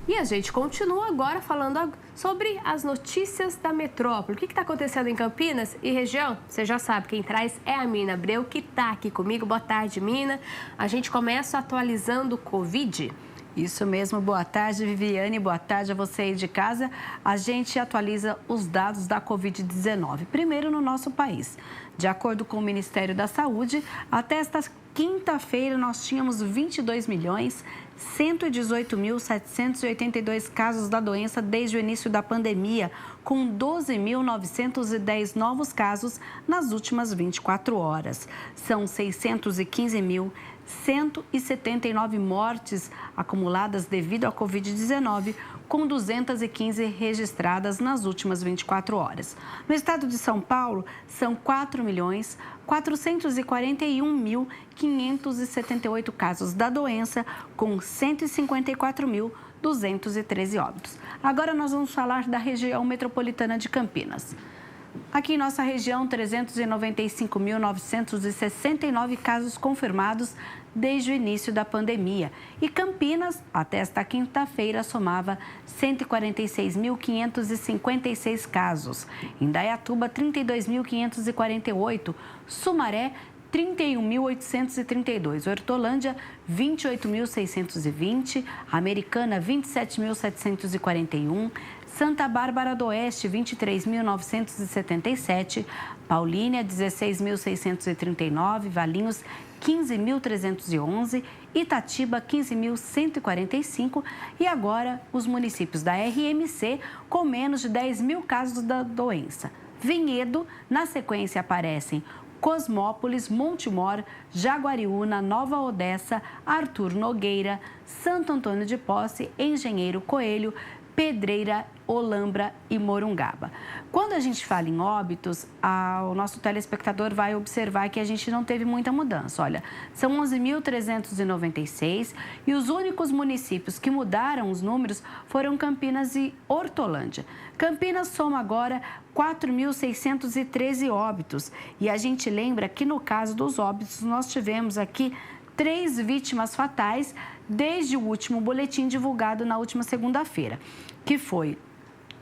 E a gente continua agora falando sobre as notícias da metrópole. O que está acontecendo em Campinas e região? Você já sabe, quem traz é a Mina Abreu, que está aqui comigo. Boa tarde, Mina. A gente começa atualizando o Covid. Isso mesmo, boa tarde, Viviane, boa tarde a você aí de casa. A gente atualiza os dados da Covid-19, primeiro no nosso país. De acordo com o Ministério da Saúde, até esta quinta-feira nós tínhamos 22.118.782 casos da doença desde o início da pandemia, com 12.910 novos casos nas últimas 24 horas. São 615.179 mortes acumuladas devido à Covid-19, com 215 registradas nas últimas 24 horas. No estado de São Paulo, são 4.441.578 casos da doença, com 154.213 óbitos. Agora nós vamos falar da região metropolitana de Campinas. Aqui em nossa região, 395.969 casos confirmados desde o início da pandemia. E Campinas, até esta quinta-feira, somava 146.556 casos. Indaiatuba, 32.548. Sumaré, 31.832. Hortolândia, 28.620. Americana, 27.741. Santa Bárbara do Oeste, 23.977. Paulínia, 16.639. Valinhos, 15.311. Itatiba, 15.145. E agora, os municípios da RMC com menos de 10 mil casos da doença. Vinhedo, na sequência aparecem Cosmópolis, Montemor, Jaguariúna, Nova Odessa, Arthur Nogueira, Santo Antônio de Posse, Engenheiro Coelho, Pedreira, Olambra e Morungaba. Quando a gente fala em óbitos, o nosso telespectador vai observar que a gente não teve muita mudança. Olha, são 11.396 e os únicos municípios que mudaram os números foram Campinas e Hortolândia. Campinas soma agora 4.613 óbitos e a gente lembra que no caso dos óbitos nós tivemos aqui 3 vítimas fatais desde o último boletim divulgado na última segunda-feira, que foi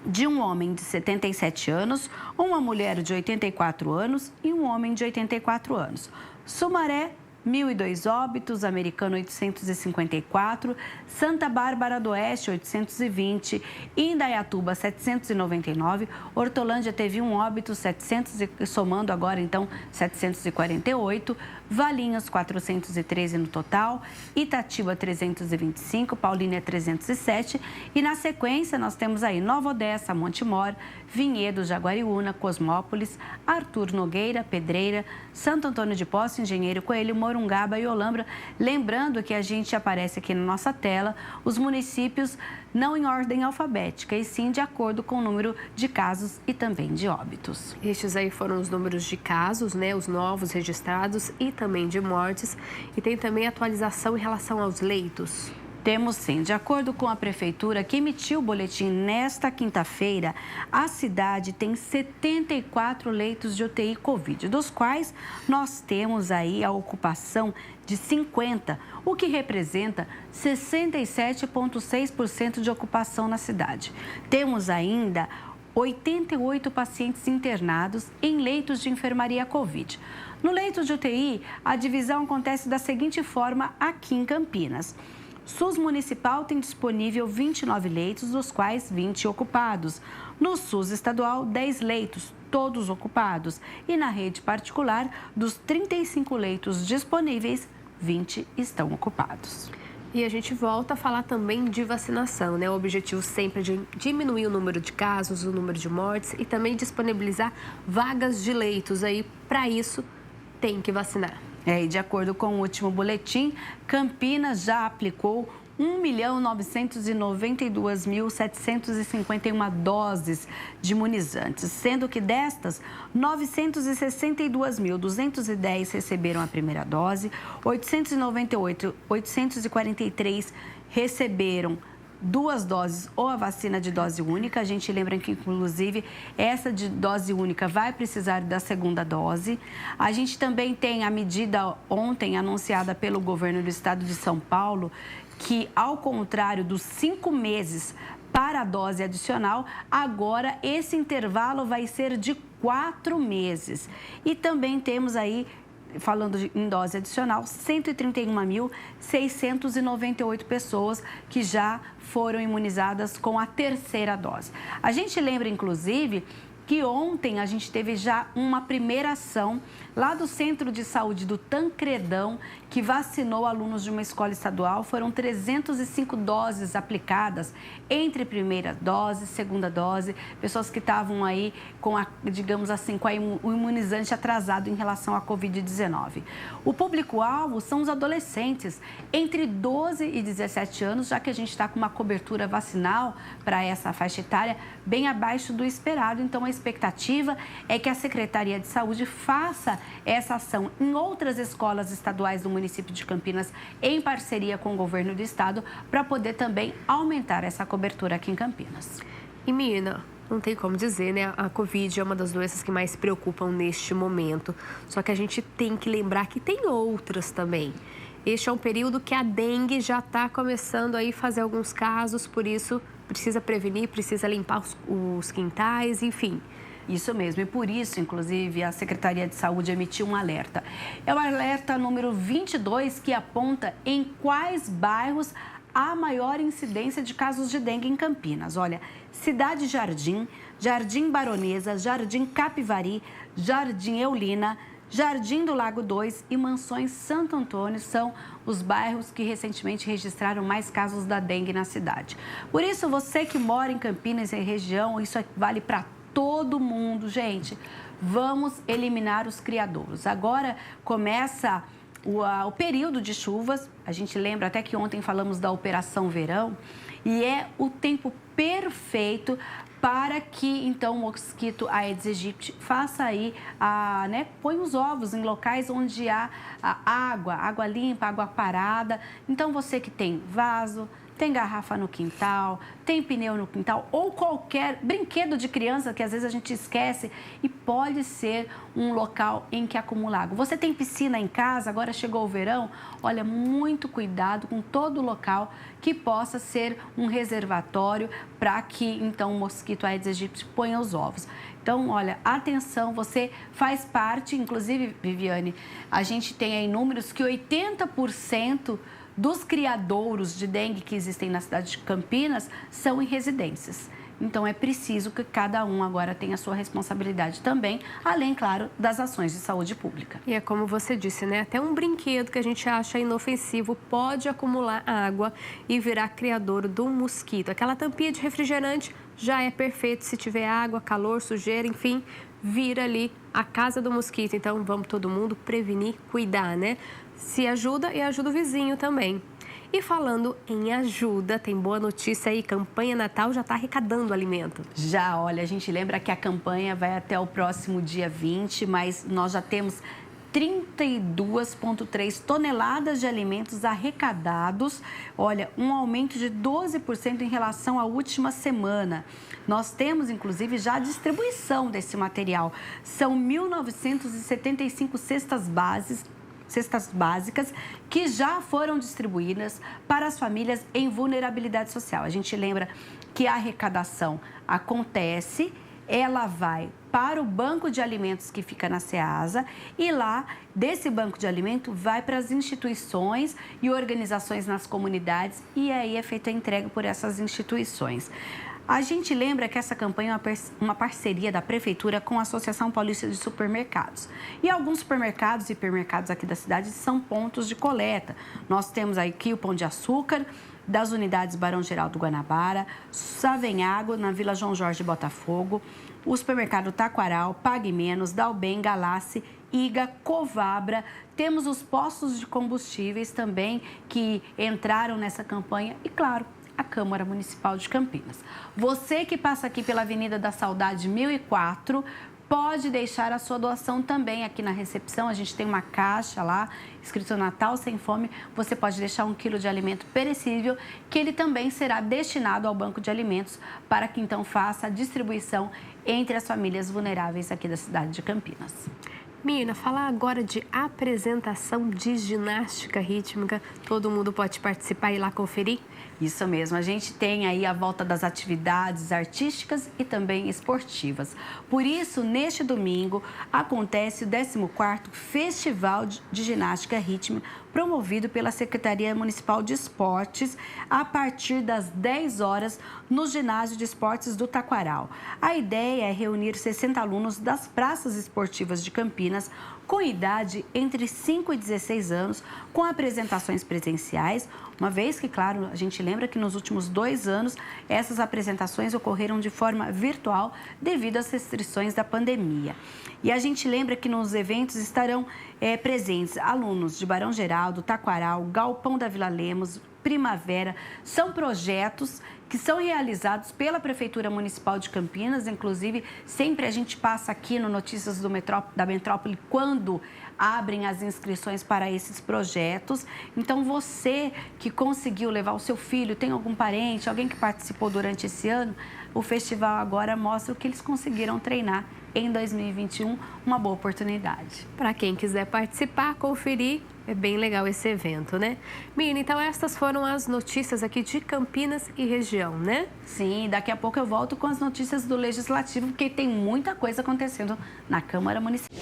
de um homem de 77 anos, uma mulher de 84 anos e um homem de 84 anos. Sumaré, 1.002 óbitos, Americana 854, Santa Bárbara do Oeste 820, Indaiatuba 799, Hortolândia teve um óbito 700, somando agora então 748, Valinhos 413 no total, Itatiba 325, Paulínia 307 e na sequência nós temos aí Nova Odessa, Montemor, Vinhedo, Jaguariúna, Cosmópolis, Arthur Nogueira, Pedreira, Santo Antônio de Posse, Engenheiro Coelho, Morungaba e Olambra. Lembrando que a gente aparece aqui na nossa tela os municípios não em ordem alfabética, e sim de acordo com o número de casos e também de óbitos. Estes aí foram os números de casos, né, os novos registrados e também de mortes. E tem também atualização em relação aos leitos. Temos sim. De acordo com a prefeitura que emitiu o boletim nesta quinta-feira, a cidade tem 74 leitos de UTI Covid, dos quais nós temos aí a ocupação de 50, o que representa 67,6% de ocupação na cidade. Temos ainda 88 pacientes internados em leitos de enfermaria Covid. No leito de UTI, a divisão acontece da seguinte forma aqui em Campinas. SUS Municipal tem disponível 29 leitos, dos quais 20 ocupados. No SUS Estadual, 10 leitos, todos ocupados. E na rede particular, dos 35 leitos disponíveis, 20 estão ocupados. E a gente volta a falar também de vacinação, né? O objetivo sempre é de diminuir o número de casos, o número de mortes e também disponibilizar vagas de leitos. Aí, para isso, tem que vacinar. E de acordo com o último boletim, Campinas já aplicou 1.992.751 doses de imunizantes, sendo que destas, 962.210 receberam a primeira dose, 843 receberam 2 doses ou a vacina de dose única. A gente lembra que, inclusive, essa de dose única vai precisar da segunda dose. A gente também tem a medida ontem anunciada pelo governo do estado de São Paulo, que, ao contrário dos 5 meses para a dose adicional, agora esse intervalo vai ser de 4 meses. E também temos aí, falando em dose adicional, 131.698 pessoas que já foram imunizadas com a terceira dose. A gente lembra, inclusive, que ontem a gente teve já uma primeira ação lá do Centro de Saúde do Tancredão, que vacinou alunos de uma escola estadual. Foram 305 doses aplicadas entre primeira dose e segunda dose, pessoas que estavam aí com digamos assim, com o imunizante atrasado em relação à Covid-19. O público-alvo são os adolescentes entre 12 e 17 anos, já que a gente está com uma cobertura vacinal para essa faixa etária bem abaixo do esperado. Então, a expectativa é que a Secretaria de Saúde faça essa ação em outras escolas estaduais do município de Campinas, em parceria com o governo do estado, para poder também aumentar essa cobertura aqui em Campinas. E, Mina, não tem como dizer, né? A Covid é uma das doenças que mais preocupam neste momento. Só que a gente tem que lembrar que tem outras também. Este é um período que a dengue já está começando aí a fazer alguns casos, por isso precisa prevenir, precisa limpar os quintais, enfim. Isso mesmo, e por isso, inclusive, a Secretaria de Saúde emitiu um alerta. É o alerta número 22, que aponta em quais bairros há maior incidência de casos de dengue em Campinas. Olha, Cidade Jardim, Jardim Baronesa, Jardim Capivari, Jardim Eulina, Jardim do Lago 2 e Mansões Santo Antônio são os bairros que recentemente registraram mais casos da dengue na cidade. Por isso, você que mora em Campinas e região, isso vale para todo mundo, gente. Vamos eliminar os criadouros. Agora começa o período de chuvas. A gente lembra até que ontem falamos da Operação Verão e é o tempo perfeito para que, então, o mosquito Aedes aegypti faça aí, põe os ovos em locais onde há água limpa, água parada. Então, você que tem vaso, tem garrafa no quintal, tem pneu no quintal ou qualquer brinquedo de criança que às vezes a gente esquece e pode ser um local em que acumula água. Você tem piscina em casa, agora chegou o verão, olha, muito cuidado com todo local que possa ser um reservatório para que então o mosquito Aedes aegypti ponha os ovos. Então, olha, atenção, você faz parte, inclusive, Viviane, a gente tem aí números que 80% dos criadouros de dengue que existem na cidade de Campinas são em residências. Então, é preciso que cada um agora tenha a sua responsabilidade também, além, claro, das ações de saúde pública. E é como você disse, né? Até um brinquedo que a gente acha inofensivo pode acumular água e virar criadouro do mosquito. Aquela tampinha de refrigerante já é perfeito se tiver água, calor, sujeira, enfim, vira ali a casa do mosquito. Então, vamos todo mundo prevenir, cuidar, né? Se ajuda e ajuda o vizinho também. E falando em ajuda, tem boa notícia aí, campanha Natal já está arrecadando alimento. Já, olha, a gente lembra que a campanha vai até o próximo dia 20, mas nós já temos 32,3 toneladas de alimentos arrecadados. Olha, um aumento de 12% em relação à última semana. Nós temos, inclusive, já a distribuição desse material. São 1.975 cestas básicas que já foram distribuídas para as famílias em vulnerabilidade social. A gente lembra que a arrecadação acontece, ela vai para o banco de alimentos que fica na SEASA e lá, desse banco de alimento, vai para as instituições e organizações nas comunidades e aí é feita a entrega por essas instituições. A gente lembra que essa campanha é uma parceria da Prefeitura com a Associação Paulista de Supermercados. E alguns supermercados e hipermercados aqui da cidade são pontos de coleta. Nós temos aqui o Pão de Açúcar, das unidades Barão Geraldo Guanabara, Savenhago, na Vila João Jorge Botafogo, o supermercado Taquaral, Pague Menos, Dalben, Galassi, Iga, Covabra. Temos os postos de combustíveis também que entraram nessa campanha e, claro, a Câmara Municipal de Campinas. Você que passa aqui pela Avenida da Saudade 1004, pode deixar a sua doação também aqui na recepção. A gente tem uma caixa lá, escrito Natal Sem Fome. Você pode deixar 1 quilo de alimento perecível, que ele também será destinado ao Banco de Alimentos, para que então faça a distribuição entre as famílias vulneráveis aqui da cidade de Campinas. Mina, falar agora de apresentação de ginástica rítmica. Todo mundo pode participar e ir lá conferir? Isso mesmo, a gente tem aí a volta das atividades artísticas e também esportivas. Por isso, neste domingo, acontece o 14º Festival de Ginástica Rítmica, promovido pela Secretaria Municipal de Esportes, a partir das 10 horas, no Ginásio de Esportes do Taquaral. A ideia é reunir 60 alunos das praças esportivas de Campinas, com idade entre 5 e 16 anos, com apresentações presenciais, uma vez que, claro, a gente lembra que nos últimos 2 anos essas apresentações ocorreram de forma virtual devido às restrições da pandemia. E a gente lembra que nos eventos estarão presentes alunos de Barão Geraldo, Taquaral, Galpão da Vila Lemos, Primavera. São projetos que são realizados pela Prefeitura Municipal de Campinas. Inclusive, sempre a gente passa aqui no Notícias da Metrópole quando abrem as inscrições para esses projetos. Então, você que conseguiu levar o seu filho, tem algum parente, alguém que participou durante esse ano, o festival agora mostra o que eles conseguiram treinar em 2021, uma boa oportunidade. Para quem quiser participar, conferir, é bem legal esse evento, né? Mina, então estas foram as notícias aqui de Campinas e região, né? Sim, daqui a pouco eu volto com as notícias do Legislativo, porque tem muita coisa acontecendo na Câmara Municipal.